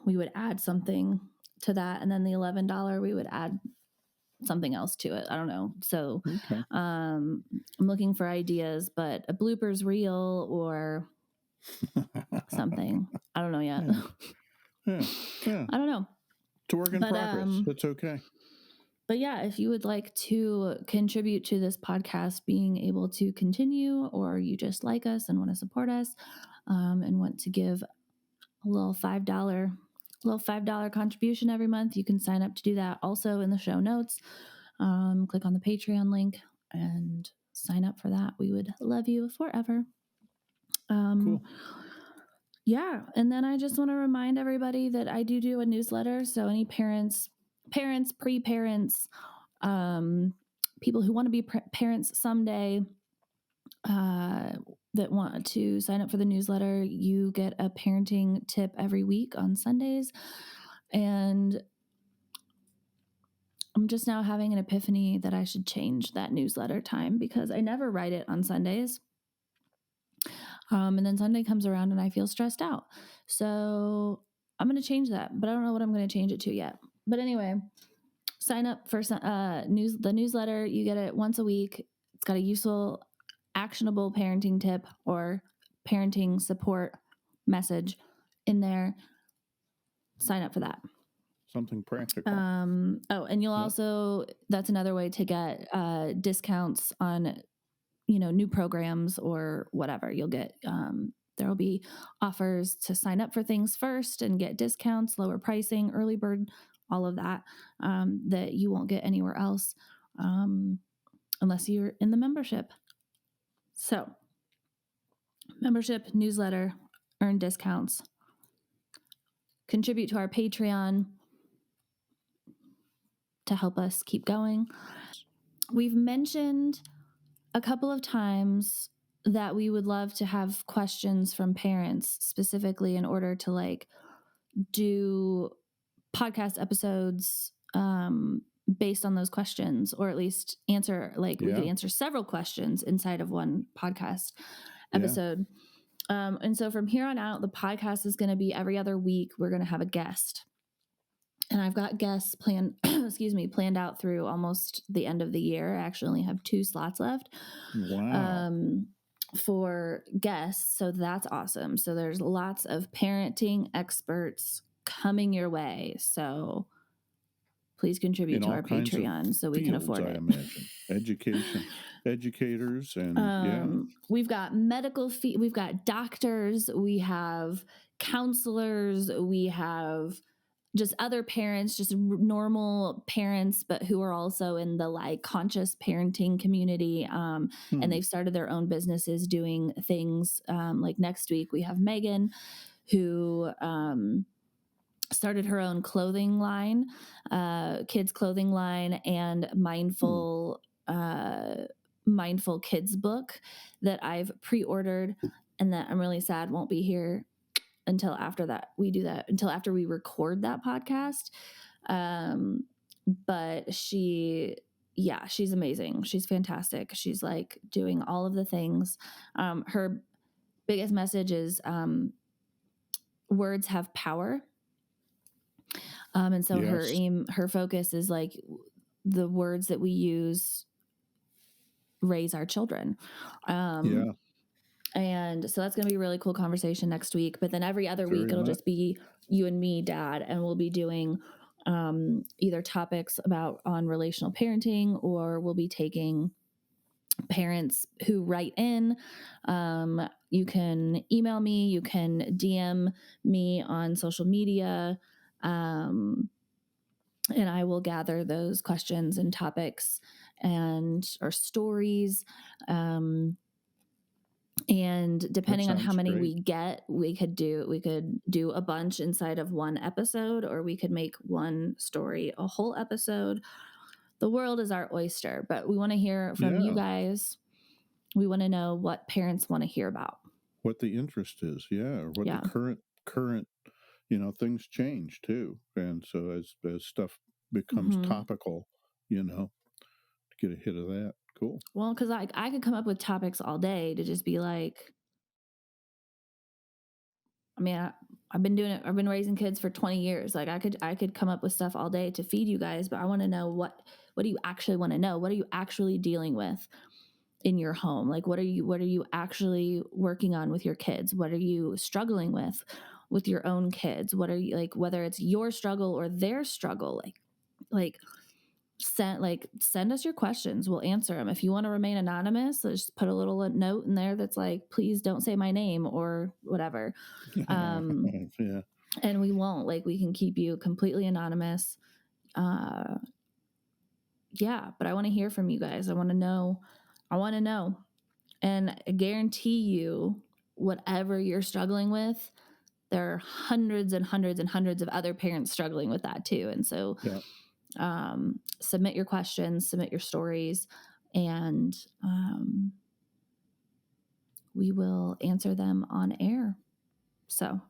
we would add something to that. And then the $11, we would add something else to it. I don't know. So Okay. I'm looking for ideas, but a bloopers reel or something. I don't know yet. Yeah. Yeah. I don't know. It's a work in progress. That's okay. But yeah, if you would like to contribute to this podcast being able to continue, or you just like us and want to support us, and want to give a little $5 contribution every month, you can sign up to do that also in the show notes. Click on the Patreon link and sign up for that. We would love you forever. Cool. Yeah. And then I just want to remind everybody that I do a newsletter. So any parents, pre-parents, people who want to be parents someday, uh, that want to sign up for the newsletter, you get a parenting tip every week on Sundays. And I'm just now having an epiphany that I should change that newsletter time because I never write it on Sundays. And then Sunday comes around and I feel stressed out. So I'm going to change that, but I don't know what I'm going to change it to yet. But anyway, sign up for the newsletter. You get it once a week. It's got a useful, actionable parenting tip or parenting support message in there. Sign up for that. Something practical. And you'll also, that's another way to get discounts on, new programs or whatever. You'll get, there will be offers to sign up for things first and get discounts, lower pricing, early bird, all of that, that you won't get anywhere else unless you're in the membership. So, membership, newsletter, earn discounts, contribute to our Patreon to help us keep going. We've mentioned a couple of times that we would love to have questions from parents specifically in order to do podcast episodes based on those questions, or at least answer we could answer several questions inside of one podcast episode. And so from here on out, the podcast is going to be every other week. We're going to have a guest. And I've got guests planned out through almost the end of the year. I actually only have 2 slots left. Wow. For guests. So that's awesome. So there's lots of parenting experts coming your way. So please contribute to our Patreon so we can afford it. I imagine educators, and we've got we've got doctors, we have counselors, we have just other parents, just normal parents, but who are also in the conscious parenting community. And they've started their own businesses doing things. Like next week, we have Megan, who started her own clothing line, kids clothing line, and mindful kids book that I've pre-ordered and that I'm really sad won't be here until after until after we record that podcast. But she's amazing. She's fantastic. She's doing all of the things. Her biggest message is words have power. And so her focus is the words that we use raise our children. And so that's going to be a really cool conversation next week. But then every other week, it'll just be you and me, Dad, and we'll be doing either topics on relational parenting, or we'll be taking parents who write in. You can email me, you can DM me on social media, and I will gather those questions and topics or stories. And depending on how many we get, we could do a bunch inside of one episode, or we could make one story a whole episode. The world is our oyster, but we want to hear from you guys. We want to know what parents want to hear about, what the interest is, or what the current things change too, and so as stuff becomes topical, to get a hit of that. Cool. Well, because I could come up with topics all day to just be I've been doing it. I've been raising kids for 20 years. I could come up with stuff all day to feed you guys, but I want to know what do you actually want to know? What are you actually dealing with in your home? What are you actually working on with your kids? What are you struggling with your own kids? What are you whether it's your struggle or their struggle, send us your questions. We'll answer them. If you want to remain anonymous, just put a little note in there that's please don't say my name or whatever. And we won't. We can keep you completely anonymous. But I want to hear from you guys. I want to know. And I guarantee you, whatever you're struggling with, there are hundreds and hundreds and hundreds of other parents struggling with that too. And so Yeah. submit your questions, submit your stories, and we will answer them on air. So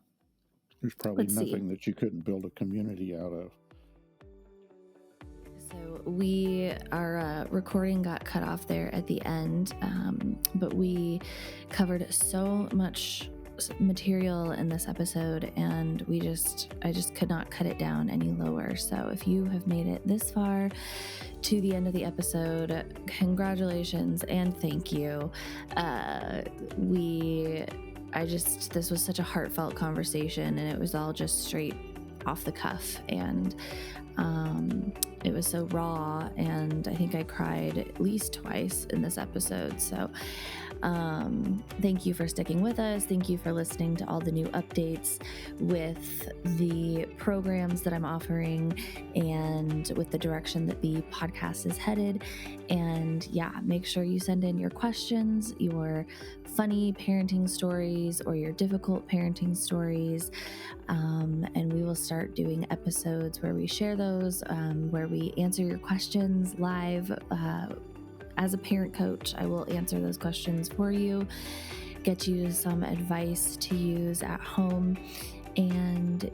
There's probably let's see. nothing that you couldn't build a community out of. So our recording got cut off there at the end, but we covered so much material in this episode, and I just could not cut it down any lower. So if you have made it this far to the end of the episode, congratulations and thank you. This was such a heartfelt conversation, and it was all just straight off the cuff, and it was so raw, and I think I cried at least twice in this episode. So thank you for sticking with us. Thank you for listening to all the new updates with the programs that I'm offering and with the direction that the podcast is headed. And yeah, make sure you send in your questions, your funny parenting stories, or your difficult parenting stories. And we will start doing episodes where we share those, where we answer your questions live. As a parent coach, I will answer those questions for you, get you some advice to use at home. And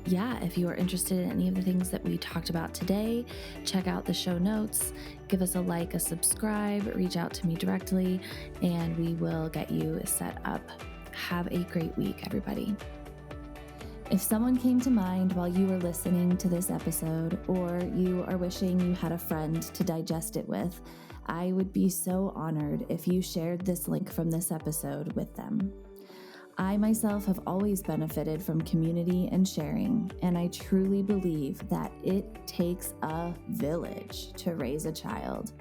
yeah, if you are interested in any of the things that we talked about today, check out the show notes, give us a like, a subscribe, reach out to me directly, and we will get you set up. Have a great week, everybody. If someone came to mind while you were listening to this episode, or you are wishing you had a friend to digest it with, I would be so honored if you shared this link from this episode with them. I myself have always benefited from community and sharing, and I truly believe that it takes a village to raise a child.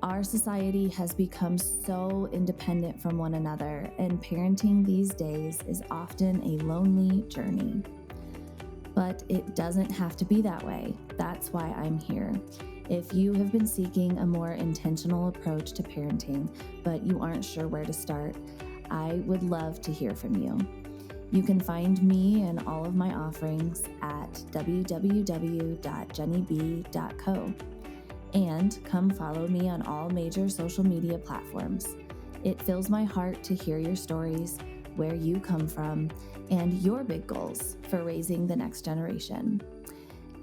Our society has become so independent from one another, and parenting these days is often a lonely journey. But it doesn't have to be that way. That's why I'm here. If you have been seeking a more intentional approach to parenting, but you aren't sure where to start, I would love to hear from you. You can find me and all of my offerings at www.jennyb.co. And come follow me on all major social media platforms. It fills my heart to hear your stories, where you come from, and your big goals for raising the next generation.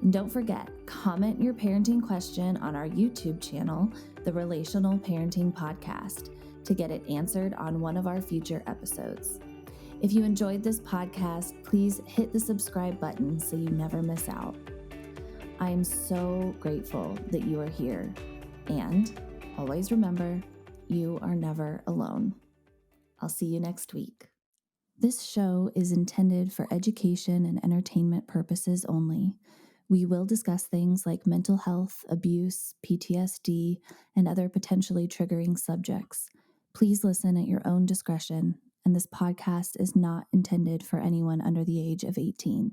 And don't forget, comment your parenting question on our YouTube channel, The Relational Parenting Podcast, to get it answered on one of our future episodes. If you enjoyed this podcast, please hit the subscribe button so you never miss out. I am so grateful that you are here. And always remember, you are never alone. I'll see you next week. This show is intended for education and entertainment purposes only. We will discuss things like mental health, abuse, PTSD, and other potentially triggering subjects. Please listen at your own discretion, and this podcast is not intended for anyone under the age of 18.